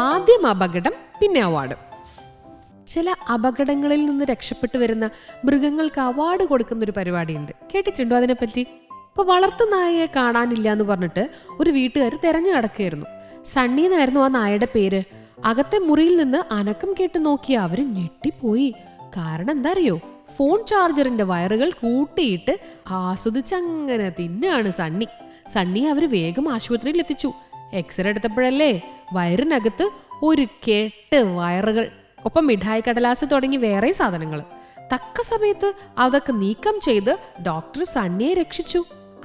ആദ്യം അപകടം, പിന്നെ അവാർഡ്. ചില അപകടങ്ങളിൽ നിന്ന് രക്ഷപ്പെട്ടു വരുന്ന മൃഗങ്ങൾക്ക് അവാർഡ് കൊടുക്കുന്ന ഒരു പരിപാടിയുണ്ട്. കേട്ടിട്ടുണ്ടോ അതിനെപ്പറ്റി? ഇപ്പൊ വളർത്തു നായയെ കാണാനില്ല എന്ന് പറഞ്ഞിട്ട് ഒരു വീട്ടുകാർ തെരഞ്ഞു നടക്കുകയായിരുന്നു. സണ്ണി എന്നായിരുന്നു ആ നായയുടെ പേര്. അകത്തെ മുറിയിൽ നിന്ന് അനക്കം കേട്ട് നോക്കിയ അവര് ഞെട്ടിപ്പോയി. കാരണം എന്താ അറിയോ? ഫോൺ ചാർജറിന്റെ വയറുകൾ കൂട്ടിയിട്ട് ആസ്വദിച്ചങ്ങനെ തിന്നാണ് സണ്ണി. സണ്ണിയെ അവര് വേഗം ആശുപത്രിയിൽ എത്തിച്ചു. എക്സ്റേ എടുത്തപ്പോഴല്ലേ വയറിനകത്ത് ഒരു കെട്ട് വയറുകൾ, ഒപ്പം മിഠായി കടലാസ് തുടങ്ങി വേറെ സാധനങ്ങൾ. തക്ക സമയത്ത് അതൊക്കെ നീക്കം ചെയ്ത് ഡോക്ടർ സണ്ണിയെ രക്ഷിച്ചു.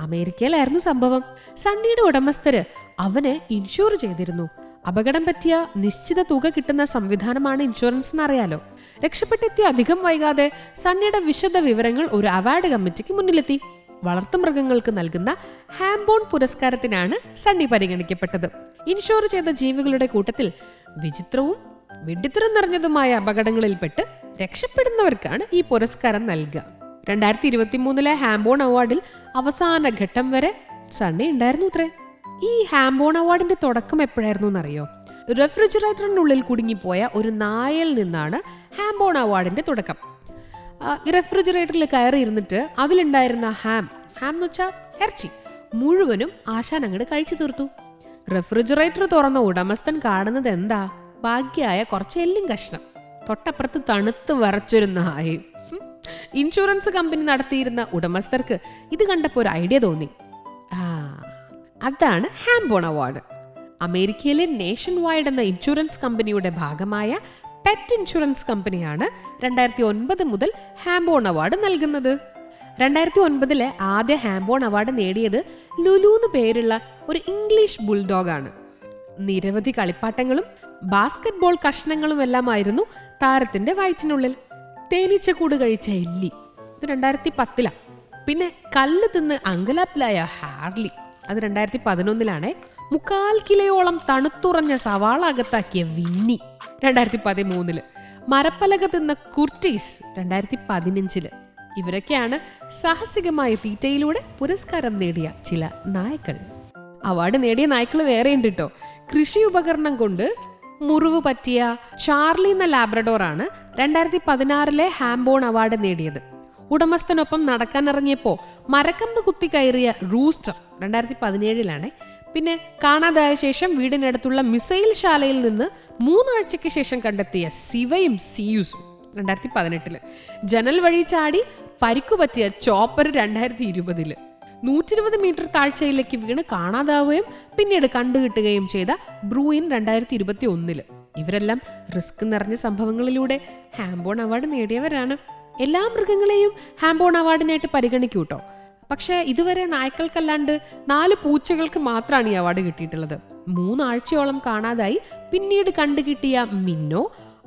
അമേരിക്കയിലായിരുന്നു സംഭവം. സണ്ണിയുടെ ഉടമസ്ഥര് അവനെ ഇൻഷുർ ചെയ്തിരുന്നു. അപകടം പറ്റിയ നിശ്ചിത തുക കിട്ടുന്ന സംവിധാനമാണ് ഇൻഷുറൻസ് എന്നറിയാലോ. രക്ഷപ്പെട്ടെത്തിയ അധികം വൈകാതെ സണ്ണിയുടെ വിശദ വിവരങ്ങൾ ഒരു അവാർഡ് കമ്മിറ്റിക്ക് മുന്നിലെത്തി. വളർത്തുമൃഗങ്ങൾക്ക് നൽകുന്ന ഹാംബോൺ പുരസ്കാരത്തിനാണ് സണ്ണി പരിഗണിക്കപ്പെട്ടത്. ഇൻഷുർ ചെയ്ത ജീവികളുടെ കൂട്ടത്തിൽ വിചിത്രവും വിഡ്ഢിത്തരം നിറഞ്ഞതുമായ അപകടങ്ങളിൽപ്പെട്ട് രക്ഷപ്പെടുന്നവർക്കാണ് ഈ പുരസ്കാരം നൽകുക. 2023 ഹാംബോൺ അവാർഡിൽ അവസാന ഘട്ടം വരെ സണ്ണി ഉണ്ടായിരുന്നു അത്രേ. ഈ ഹാംബോൺ അവാർഡിന്റെ തുടക്കം എപ്പോഴായിരുന്നു എന്നറിയോ? റെഫ്രിജറേറ്ററിനുള്ളിൽ കുടുങ്ങിപ്പോയ ഒരു നായയിൽ നിന്നാണ് ഹാംബോൺ അവാർഡിന്റെ തുടക്കം. റെഫ്രിജറേറ്ററിൽ കയറി ഇരുന്നിട്ട് അതിലുണ്ടായിരുന്ന ഹാം എന്ന് വെച്ചാൽ ഇറച്ചി മുഴുവനും ആശാൻ അങ്ങോട്ട് കഴിച്ചു തീർത്തു. റെഫ്രിജറേറ്റർ തുറന്ന ഉടമസ്ഥൻ കാണുന്നത് എന്താ? ഭാഗ്യായ കുറച്ച് എല്ലും കഷ്ണം. തൊട്ടപ്പുറത്ത് തണുത്ത് വിറച്ചൊരു നായ. ഇൻഷുറൻസ് കമ്പനി നടത്തിയിരുന്ന ഉടമസ്ഥർക്ക് ഇത് കണ്ടപ്പോൾ ഒരു ഐഡിയ തോന്നി. അതാണ് ഹാംബോൺ അവാർഡ്. അമേരിക്കയിലെ നേഷൻ വൈഡ് എന്ന ഇൻഷുറൻസ് കമ്പനിയുടെ ഭാഗമായ പെറ്റ് ഇൻഷുറൻസ് കമ്പനിയാണ് 2009 മുതൽ ഹാംബോൺ അവാർഡ് നൽകുന്നത്. 2009 ആദ്യ ഹാംബോൺ അവാർഡ് നേടിയത് ലുലു എന്ന് പേരുള്ള ഒരു ഇംഗ്ലീഷ് ബുൾഡോഗ് ആണ്. നിരവധി കളിപ്പാട്ടങ്ങളും ബാസ്കറ്റ് ബോൾ കഷ്ണങ്ങളും എല്ലാമായിരുന്നു താരത്തിന്റെ വയറ്റിനുള്ളിൽ. തേനീച്ചക്കൂട് കഴിച്ച എല്ലി, ഇത് 2010. പിന്നെ കല്ല് തിന്ന് അങ്കലാപ്പിലായ ഹാർലി, അത് 2011. 3/4 കിലോയോളം തണുത്തുറഞ്ഞ സവാള അകത്താക്കിയ വിന്നി 2013. മരപ്പലക തിന്ന കുർട്ടീസ് 2015. ഇവരൊക്കെയാണ് സാഹസികമായ തീറ്റയിലൂടെ പുരസ്കാരം നേടിയ ചില നായ്ക്കൾ. അവാർഡ് നേടിയ നായ്ക്കൾ വേറെ ഉണ്ട് കേട്ടോ. കൃഷി ഉപകരണം കൊണ്ട് മുറിവ് പറ്റിയ ചാർലി എന്ന ലാബ്രഡോറാണ് 2016 ഹാംബോൺ അവാർഡ് നേടിയത്. ഉടമസ്ഥനൊപ്പം നടക്കാനിറങ്ങിയപ്പോ മരക്കമ്പ് കുത്തി കയറിയ റൂസ്റ്റർ 2017. പിന്നെ കാണാതായ ശേഷം വീടിനടുത്തുള്ള മിസൈൽ ശാലയിൽ നിന്ന് 3 ആഴ്ചയ്ക്ക് ശേഷം കണ്ടെത്തിയ സിവയും സിയൂസും 2018. ജനൽ വഴി ചാടി പരിക്കുപറ്റിയ ചോപ്പർ 2020. 120 മീറ്റർ താഴ്ചയിലേക്ക് വീണ് കാണാതാവുകയും പിന്നീട് കണ്ടുകിട്ടുകയും ചെയ്ത ബ്രൂയിൻ 2021. ഇവരെല്ലാം റിസ്ക് നിറഞ്ഞ സംഭവങ്ങളിലൂടെ ഹാംബോൺ അവാർഡ് നേടിയവരാണ്. എല്ലാ മൃഗങ്ങളെയും ഹാംബോൺ അവാർഡിനായിട്ട് പരിഗണിക്കൂട്ടോ. പക്ഷേ ഇതുവരെ നായ്ക്കൾക്കല്ലാണ്ട് 4 പൂച്ചകൾക്ക് മാത്രമാണ് ഈ അവാർഡ് കിട്ടിയിട്ടുള്ളത്. 3 ആഴ്ചയോളം കാണാതായി പിന്നീട് കണ്ടുകിട്ടിയ മിന്നോ,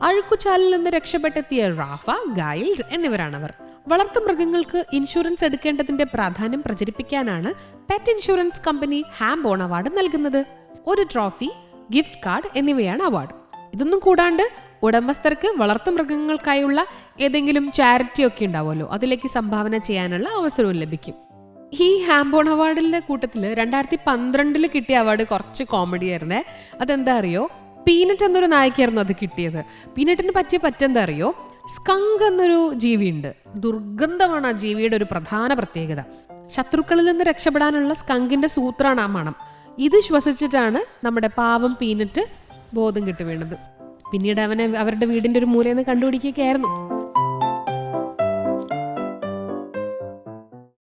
അഴുക്കുചാലിൽ നിന്ന് രക്ഷപ്പെട്ടെത്തിയ റാഫ, ഗൈൽഡ് എന്നിവരാണവർ. വളർത്തു മൃഗങ്ങൾക്ക് ഇൻഷുറൻസ് എടുക്കേണ്ടതിന്റെ പ്രാധാന്യം പ്രചരിപ്പിക്കാനാണ് പെറ്റ് ഇൻഷുറൻസ് കമ്പനി ഹാംബോൺ അവാർഡ് നൽകുന്നത്. ഒരു ട്രോഫി, ഗിഫ്റ്റ് കാർഡ് എന്നിവയാണ് അവാർഡ്. ഇതൊന്നും കൂടാണ്ട് ഉടമസ്ഥർക്ക് വളർത്തു മൃഗങ്ങൾക്കായുള്ള ഏതെങ്കിലും ചാരിറ്റി ഒക്കെ ഉണ്ടാവുമല്ലോ, അതിലേക്ക് സംഭാവന ചെയ്യാനുള്ള അവസരവും ലഭിക്കും. ഈ ഹാംബോൺ അവാർഡിന്റെ കൂട്ടത്തിൽ 2012 കിട്ടിയ അവാർഡ് കുറച്ച് കോമഡി ആയിരുന്നേ. അതെന്താ അറിയോ? പീനട്ട് എന്നൊരു നായ്ക്കായിരുന്നു അത് കിട്ടിയത്. പീനട്ടിന് പറ്റിയ പറ്റെന്താ അറിയോ? സ്കങ്ക് എന്നൊരു ജീവിയുണ്ട്. ദുർഗന്ധമാണ് ആ ജീവിയുടെ ഒരു പ്രധാന പ്രത്യേകത. ശത്രുക്കളിൽ നിന്ന് രക്ഷപ്പെടാനുള്ള സ്കങ്കിന്റെ സൂത്രാണ് ആ മണം. ഇത് ശ്വസിച്ചിട്ടാണ് നമ്മുടെ പാവം പീനട്ട് ബോധം കെട്ട് വീണത്. പിന്നീട് അവനെ അവരുടെ വീടിന്റെ ഒരു മൂലയിൽ നിന്ന് കണ്ടുപിടിക്കുകയായിരുന്നു.